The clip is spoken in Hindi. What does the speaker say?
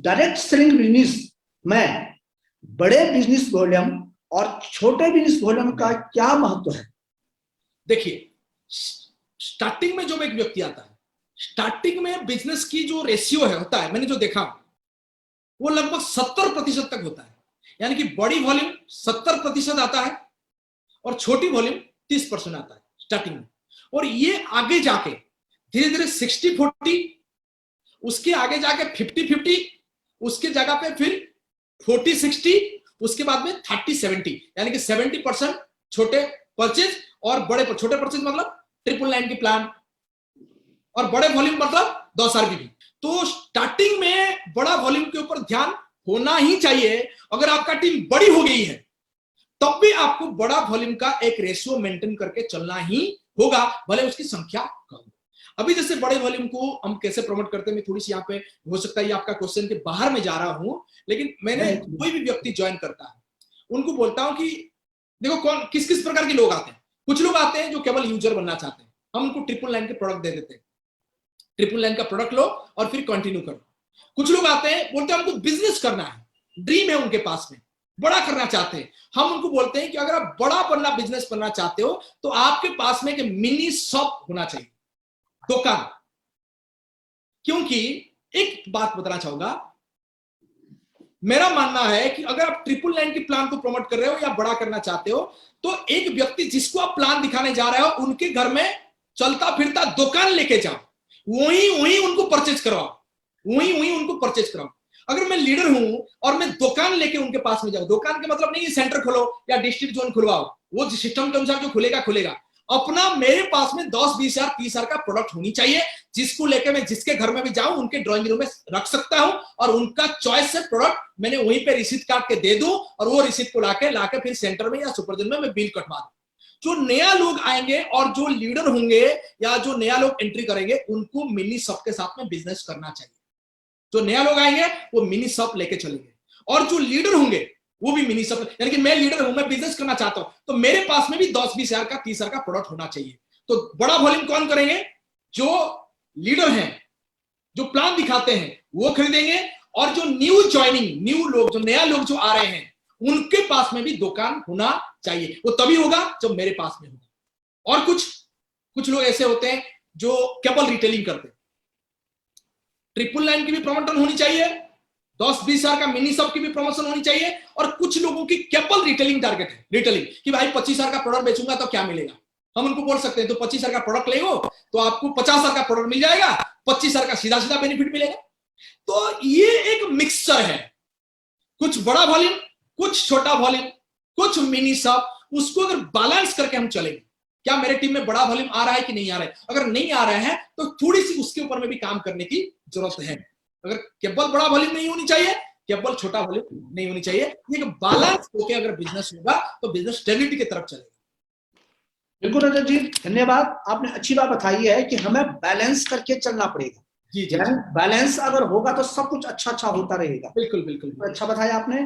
डायरेक्ट सेलिंग बिजनेस में बड़े बिजनेस वॉल्यूम और छोटे बिजनेस वॉल्यूम का क्या महत्व है? देखिए, स्टार्टिंग में जो एक व्यक्ति आता है, स्टार्टिंग में बिजनेस की जो रेशियो है होता है, मैंने जो देखा वो लगभग 70% तक होता है। यानी कि बड़ी वॉल्यूम 70% आता है और छोटी वॉल्यूम 30% आता है स्टार्टिंग में। और ये आगे जाके धीरे धीरे 60-40, उसके आगे जाके 50-50, उसके जगह पे फिर 40-60, उसके बाद में 30-70, यानी कि 70% छोटे परचेज और बड़े छोटे परचेज मतलब 999 की प्लान, और बड़े वॉल्यूम मतलब 10 आरपीवी। तो स्टार्टिंग में बड़ा वॉल्यूम के ऊपर ध्यान होना ही चाहिए। अगर आपका टीम बड़ी हो गई है तब भी आपको बड़ा वॉल्यूम का एक रेशियो मेंटेन करके चलना ही होगा, भले उसकी संख्या कम। अभी जैसे बड़े वॉल्यूम को हम कैसे प्रमोट करते हैं, मैं थोड़ी सी यहाँ पे, हो सकता है ये आपका क्वेश्चन के बाहर में जा रहा हूं, लेकिन मैंने कोई भी व्यक्ति ज्वाइन करता है उनको बोलता हूं कि देखो कौन किस किस प्रकार के लोग आते हैं। कुछ लोग आते हैं जो केवल यूजर बनना चाहते हैं, हम उनको 999 के प्रोडक्ट दे देते हैं, 999 का प्रोडक्ट लो और फिर कंटिन्यू करो। कुछ लोग आते हैं बोलते हैं हमको बिजनेस करना है, ड्रीम है उनके पास में, बड़ा करना चाहते हैं। हम उनको बोलते हैं कि अगर आप बड़ा बनना बिजनेस करना चाहते हो तो आपके पास में एक मिनी शॉप होना चाहिए, दुकान। क्योंकि एक बात बताना चाहूंगा, मेरा मानना है कि अगर आप 999 की प्लान को प्रमोट कर रहे हो या बड़ा करना चाहते हो तो एक व्यक्ति जिसको आप प्लान दिखाने जा रहे हो उनके घर में चलता फिरता दुकान लेके जाओ, वहीं उनको परचेज करवाओ, वहीं उनको परचेज कराओ। अगर मैं लीडर हूं और मैं दुकान लेके उनके पास में जाऊं, दुकान के मतलब नहीं सेंटर खोलो या डिस्ट्रिक्ट जोन खुलवाओ, वो सिस्टम के अनुसार जो खुलेगा। अपना मेरे पास में 10-20 हजार 30 हजार का प्रोडक्ट होनी चाहिए, जिसको लेके मैं जिसके घर में भी जाऊं उनके ड्राइंग रूम में रख सकता हूं और उनका चॉइस से प्रोडक्ट मैंने वहीं पे रिसीट काट के दे दूं और वो रिसीट को लाके फिर सेंटर में या सुपरजन में मैं बिल कटवा दूं। जो नया लोग आएंगे और जो लीडर होंगे या जो नया लोग एंट्री करेंगे उनको मिनी शॉप के साथ में बिजनेस करना चाहिए। जो नया लोग आएंगे वो मिनी शॉप लेके चलेंगे, और जो लीडर होंगे वो भी मिनी शॉप, यानी कि मैं लीडर हूं, मैं बिजनेस करना चाहता हूं तो मेरे पास में भी 10-20 हजार का 30 हजार का प्रोडक्ट होना चाहिए। तो बड़ा वॉल्यूम कौन करेंगे? जो लीडर हैं, जो प्लान दिखाते हैं वो खरीदेंगे, और जो न्यू लोग, जो नया लोग जो आ रहे हैं उनके पास में भी दुकान होना चाहिए। वो तभी होगा जब मेरे पास में होगा। और कुछ लोग ऐसे होते हैं जो केवल रिटेलिंग करते हैं, 999 की भी प्रमोशन होनी चाहिए, 10-20 हजार का मिनी शॉप की भी प्रमोशन होनी चाहिए, और कुछ लोगों की केवल रिटेलिंग टारगेट है, रिटेलिंग कि भाई 25 हजार का प्रोडक्ट बेचूंगा तो क्या मिलेगा। हम उनको बोल सकते हैं तो 25 हजार का प्रोडक्ट ले तो आपको 50 हजार का प्रोडक्ट मिल जाएगा, 25 हजार का सीधा बेनिफिट मिलेगा। तो ये एक मिक्सचर है, कुछ बड़ा वॉल्यूम, कुछ छोटा वॉल्यूम, कुछ मिनी शॉप, उसको अगर बैलेंस करके हम चलेंगे, क्या मेरे टीम में बड़ा वॉल्यूम आ रहा है कि नहीं आ रहा है? अगर नहीं आ रहा है तो थोड़ी सी उसके ऊपर में भी काम करने की जरूरत है। अगर केवल बड़ा वॉल्यूम नहीं होनी चाहिए, केवल छोटा वॉल्यूम नहीं होनी चाहिए, ये बैलेंस होकर अगर बिजनेस होगा तो बिजनेस स्टेबिलिटी की तरफ चलेगा। बिल्कुल रजत जी, धन्यवाद। आपने अच्छी बात बताई है कि हमें बैलेंस करके चलना पड़ेगा। जी, बैलेंस अगर होगा तो सब कुछ अच्छा होता रहेगा। बिल्कुल। अच्छा बताया आपने।